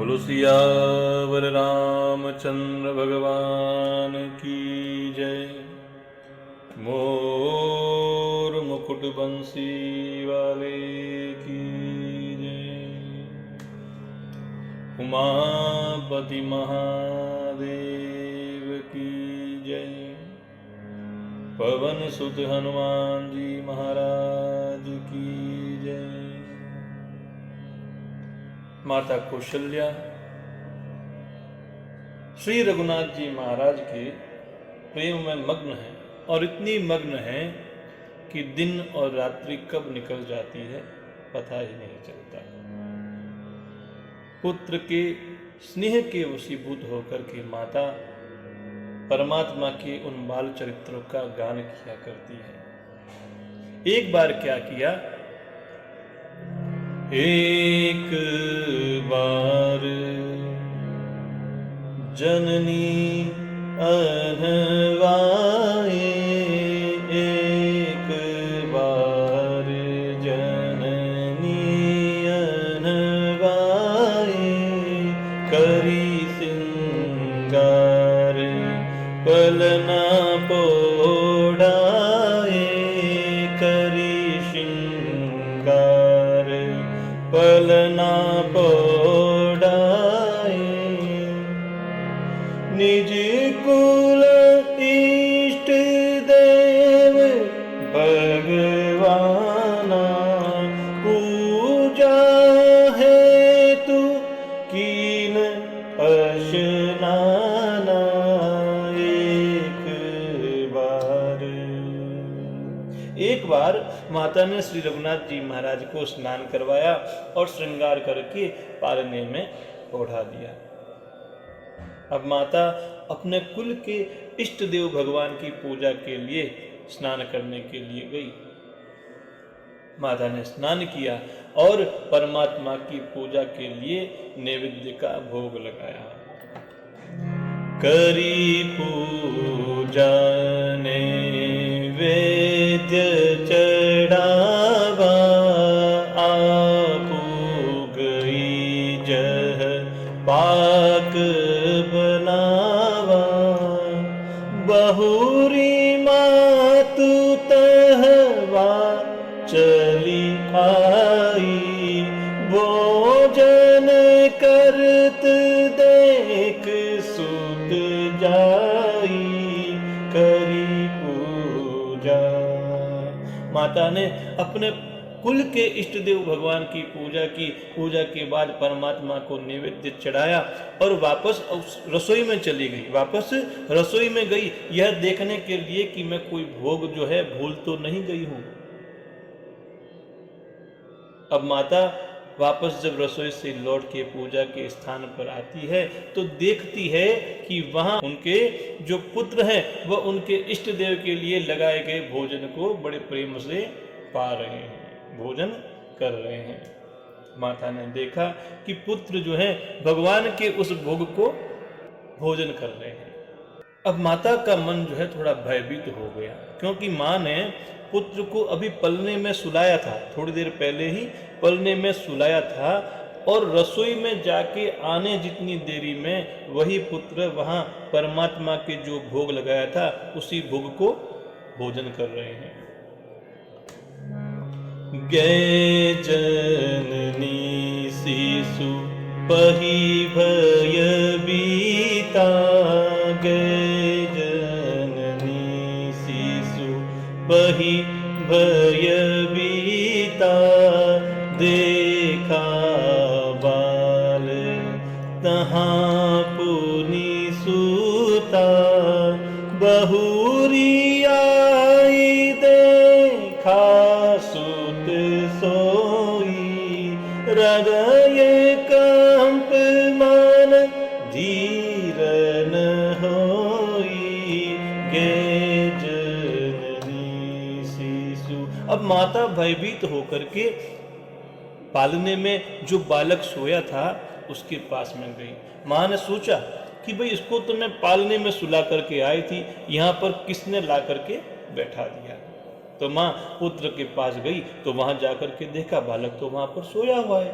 बोलो सियावर रामचंद्र भगवान की जय। मोर मुकुट बंसी वाले की जय। उमापति महादेव की जय। पवन सुत हनुमान जी महाराज की जय। माता कौशल्या श्री रघुनाथ जी महाराज के प्रेम में मग्न है और इतनी मग्न है कि दिन और रात्रि कब निकल जाती है पता ही नहीं चलता। पुत्र के स्नेह के वशीभूत होकर के माता परमात्मा के उन बाल चरित्रों का गान किया करती है। एक बार क्या किया, एक बार जननी अनवाए, एक बार जननी अनवाए, करी सिंगार पलना पोढ़ाए, करी सिंगार पलना पोढ़ाए, निज कुल इष्ट देव भगवाना, पूजा है तू कीन स्नाना, एक बार माता ने श्री रघुनाथ जी महाराज को स्नान करवाया और श्रृंगार करके पालने में ओढ़ा दिया। अब माता अपने कुल के इष्ट देव भगवान की पूजा के लिए स्नान करने के लिए गई। माता ने स्नान किया और परमात्मा की पूजा के लिए नैवेद्य का भोग लगाया। करी पूजा नैवेद्य चढ़ावा, आपू गई जह पाक बनावा, बहुरी मातु तहवा चली आई, भोजन करत देख सुत जाई, करी पूजा। माता ने अपने कुल के इष्ट देव भगवान की पूजा की। पूजा के बाद परमात्मा को नैवेद्य चढ़ाया और वापस रसोई में चली गई। वापस रसोई में गई यह देखने के लिए कि मैं कोई भोग जो है भूल तो नहीं गई हूं। अब माता वापस जब रसोई से लौट के पूजा के स्थान पर आती है तो देखती है कि वहां उनके जो पुत्र हैं वह उनके इष्ट देव के लिए लगाए गए भोजन को बड़े प्रेम से पा रहे हैं, भोजन कर रहे हैं। माता ने देखा कि पुत्र जो है भगवान के उस भोग को भोजन कर रहे हैं। अब माता का मन जो है थोड़ा भयभीत हो गया, क्योंकि माँ ने पुत्र को अभी पलने में सुलाया था, थोड़ी देर पहले ही पलने में सुलाया था और रसोई में जाके आने जितनी देरी में वही पुत्र वहां परमात्मा के जो भोग लगाया था उसी भोग को भोजन कर रहे हैं। गए जननी शिशु पही भय बीता, गए जननी शिशु पही भय बीता, देखा बाल तहाँ पुनि सूता, बहुरी आई देखा सुत सोई, हृदय कंप मन धीर न होई, गे जननी शिशु। अब माता भयभीत होकर के पालने में जो बालक सोया था उसके पास में गई। माँ ने सोचा कि भाई इसको तो मैं पालने में सुला करके आई थी, यहाँ पर किसने ला करके बैठा दिया। तो माँ पुत्र के पास गई तो वहां जाकर के देखा बालक तो वहां पर सोया हुआ है।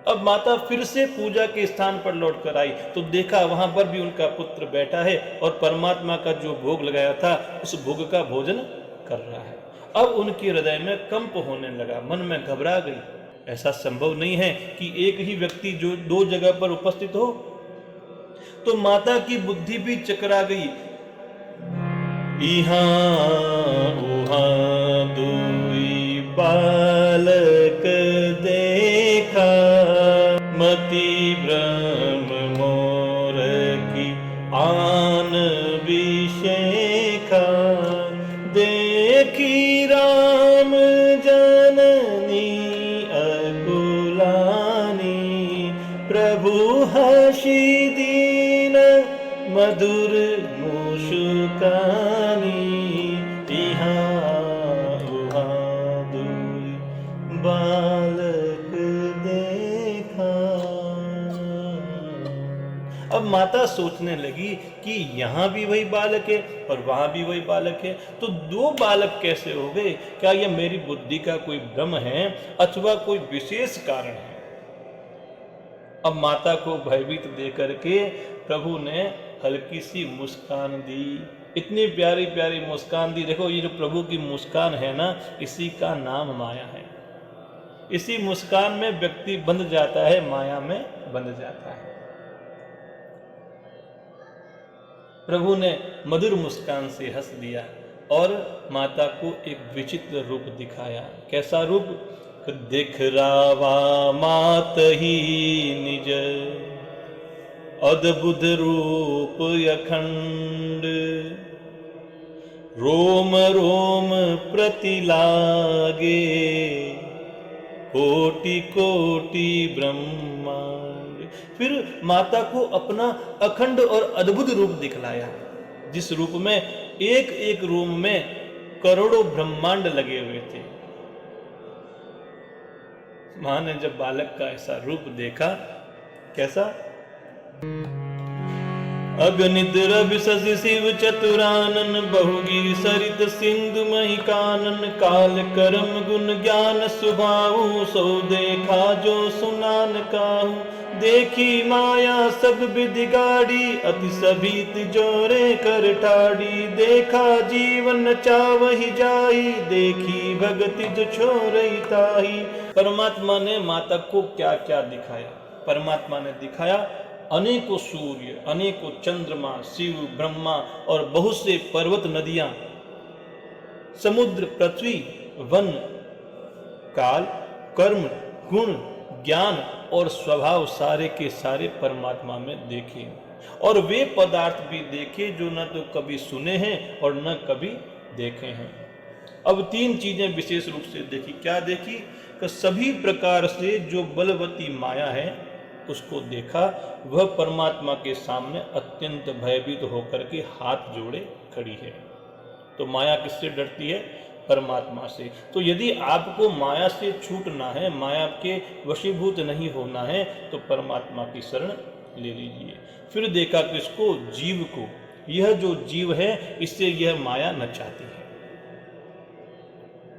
अब माता फिर से पूजा के स्थान पर लौट कर आई तो देखा वहां पर भी उनका पुत्र बैठा है और परमात्मा का जो भोग लगाया था उस भोग का भोजन कर रहा है। अब उनके हृदय में कंप होने लगा, मन में घबरा गई। ऐसा संभव नहीं है कि एक ही व्यक्ति जो दो जगह पर उपस्थित हो। तो माता की बुद्धि भी चकरा गई। इहाँ उहाँ दुई बालक देखा, मति भ्रम मोर की आन विशेखा, देखी राम जननी अकुलानी, प्रभु हसी दीन मधुर मुस्कानी, इहाँ उहाँ दुई बालक देखा। अब माता सोचने लगी कि यहाँ भी वही बालक है और वहां भी वही बालक है, तो दो बालक कैसे हो गए? क्या यह मेरी बुद्धि का कोई भ्रम है अथवा कोई विशेष कारण है? अब माता को भयभीत देख करके प्रभु ने हल्की सी मुस्कान दी। इतनी प्यारी प्यारी मुस्कान दी। देखो ये जो प्रभु की मुस्कान है ना, इसी का नाम माया है। इसी मुस्कान में व्यक्ति बंध जाता है, माया में बंध जाता है। प्रभु ने मधुर मुस्कान से हंस दिया और माता को एक विचित्र रूप दिखाया। कैसा रूप? दिख रावा मात ही निज, अद्भुत रूप अखंड, रोम रोम प्रति लागे, कोटि कोटि ब्रह्मांड। फिर माता को अपना अखंड और अद्भुत रूप दिखलाया, जिस रूप में एक एक रूम में करोड़ों ब्रह्मांड लगे हुए थे। मां ने जब बालक का ऐसा रूप देखा, कैसा? अगणित रवि शशि शिव चतुरानन, बहुगी सरित सिंधु मही कानन, काल करम गुण ज्ञान सुभाऊ, सो देखा जो सुनान काहू, देखी माया सब विधि गाड़ी, अति सभीत जोरे कर ठाड़ी, देखा जीवन चावही जाई, देखी भगति जो छोरई ताही। परमात्मा ने माता को क्या क्या दिखाया? परमात्मा ने दिखाया अनेकों सूर्य, अनेकों चंद्रमा, शिव, ब्रह्मा और बहुत से पर्वत, नदियां, समुद्र, पृथ्वी, वन, काल, कर्म, गुण, ज्ञान और स्वभाव सारे के सारे परमात्मा में देखे। और वे पदार्थ भी देखे जो न तो कभी सुने हैं और न कभी देखे हैं। अब तीन चीजें विशेष रूप से देखी। क्या देखी? कि सभी प्रकार से जो बलवती माया है उसको देखा। वह परमात्मा के सामने अत्यंत भयभीत होकर के हाथ जोड़े खड़ी है। तो माया किससे डरती है? परमात्मा से। तो यदि आपको माया से छूटना है, माया के वशीभूत नहीं होना है, तो परमात्मा की शरण ले लीजिए। फिर देखा किसको? जीव को। यह जो जीव है इससे यह माया नचाती है।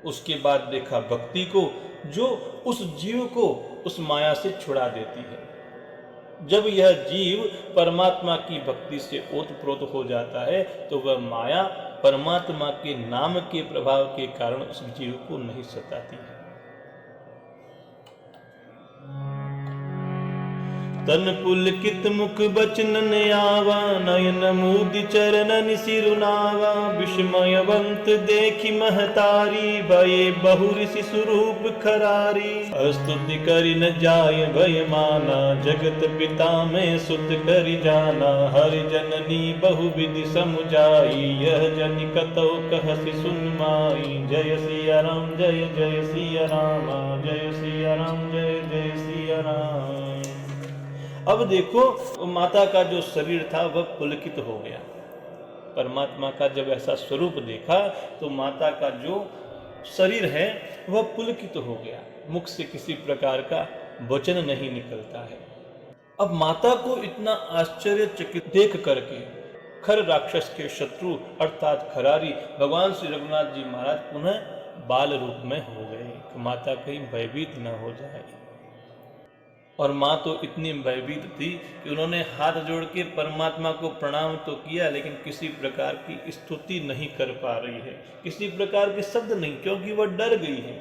उसके बाद देखा भक्ति को, जो उस जीव को उस माया से छुड़ा देती है। जब यह जीव परमात्मा की भक्ति से ओतप्रोत हो जाता है तो वह माया परमात्मा के नाम के प्रभाव के कारण उस जीव को नहीं सताती है। तन पुलकित मुख बचनन आवा, नयन मुदि चरणन सिरुनावा, विस्मयवंत देखी महतारी, भये बहु ऋषि स्वरूप खरारी, स्तुति करि न जाय भय माना, जगत पिता में सुत करि जाना, हरि जननी बहु विधि समुझाई, यह जनि कतौ कहसि सुन माई, जय सिया राम जय जय सिया राम, जय सिया राम जय जय सिया राम। अब देखो माता का जो शरीर था वह पुलकित हो गया। परमात्मा का जब ऐसा स्वरूप देखा तो माता का जो शरीर है वह पुलकित हो गया। मुख से किसी प्रकार का वचन नहीं निकलता है। अब माता को इतना आश्चर्यचकित देख करके खर राक्षस के शत्रु अर्थात खरारी भगवान श्री रघुनाथ जी महाराज पुनः बाल रूप में हो गए कि माता कहीं भयभीत न हो जाए। और माँ तो इतनी भयभीत थी कि उन्होंने हाथ जोड़ के परमात्मा को प्रणाम तो किया, लेकिन किसी प्रकार की स्तुति नहीं कर पा रही है, किसी प्रकार के शब्द नहीं, क्योंकि वह डर गई है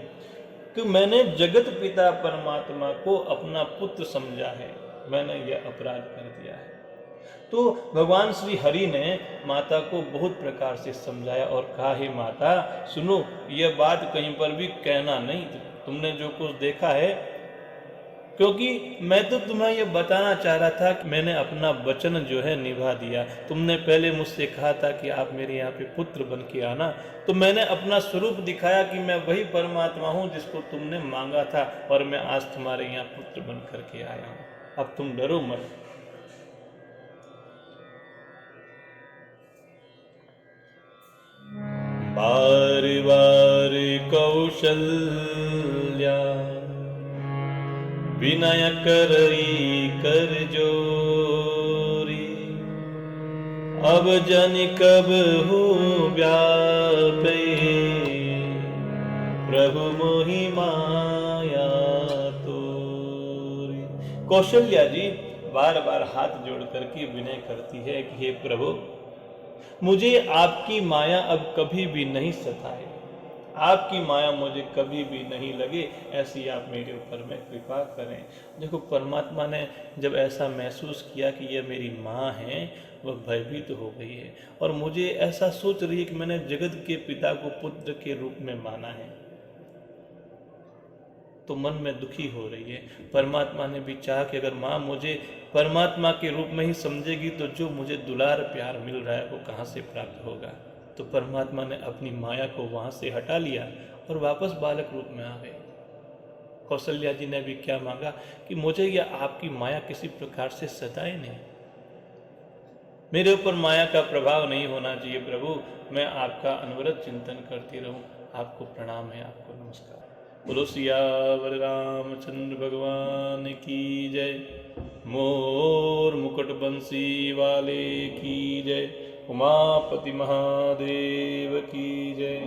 कि मैंने जगत पिता परमात्मा को अपना पुत्र समझा है, मैंने यह अपराध कर दिया है। तो भगवान श्री हरि ने माता को बहुत प्रकार से समझाया और कहा, हे माता सुनो, यह बात कहीं पर भी कहना नहीं, तुमने जो कुछ देखा है, क्योंकि मैं तो तुम्हें यह बताना चाह रहा था कि मैंने अपना वचन जो है निभा दिया। तुमने पहले मुझसे कहा था कि आप मेरे यहाँ पे पुत्र बन के आना, तो मैंने अपना स्वरूप दिखाया कि मैं वही परमात्मा हूँ जिसको तुमने मांगा था, और मैं आज तुम्हारे यहाँ पुत्र बन करके आया हूँ। अब तुम डरो मत। बार बार कौशल्या विनय करई कर जोरी, अब जन कब हो व्यापे, प्रभु मोहि माया तोरी। कौशल्या जी बार बार हाथ जोड़ करके विनय करती है कि हे प्रभु, मुझे आपकी माया अब कभी भी नहीं सताए, आपकी माया मुझे कभी भी नहीं लगे, ऐसी आप मेरे ऊपर में कृपा करें। देखो, परमात्मा ने जब ऐसा महसूस किया कि यह मेरी माँ है, वह भयभीत हो गई है और मुझे ऐसा सोच रही है कि मैंने जगत के पिता को पुत्र के रूप में माना है, तो मन में दुखी हो रही है। परमात्मा ने भी चाहा कि अगर माँ मुझे परमात्मा के रूप में ही समझेगी तो जो मुझे दुलार प्यार मिल रहा है वो कहाँ से प्राप्त होगा। तो परमात्मा ने अपनी माया को वहाँ से हटा लिया और वापस बालक रूप में आ गए। कौशल्या जी ने भी क्या मांगा कि मुझे यह आपकी माया किसी प्रकार से सताए नहीं, मेरे ऊपर माया का प्रभाव नहीं होना चाहिए प्रभु, मैं आपका अनवरत चिंतन करती रहूं। आपको प्रणाम है, आपको नमस्कार। बोलो सियावर रामचंद्र भगवान की जय, मोर मुकुट बंसी वाले की जय, उमापति महादेव की जय।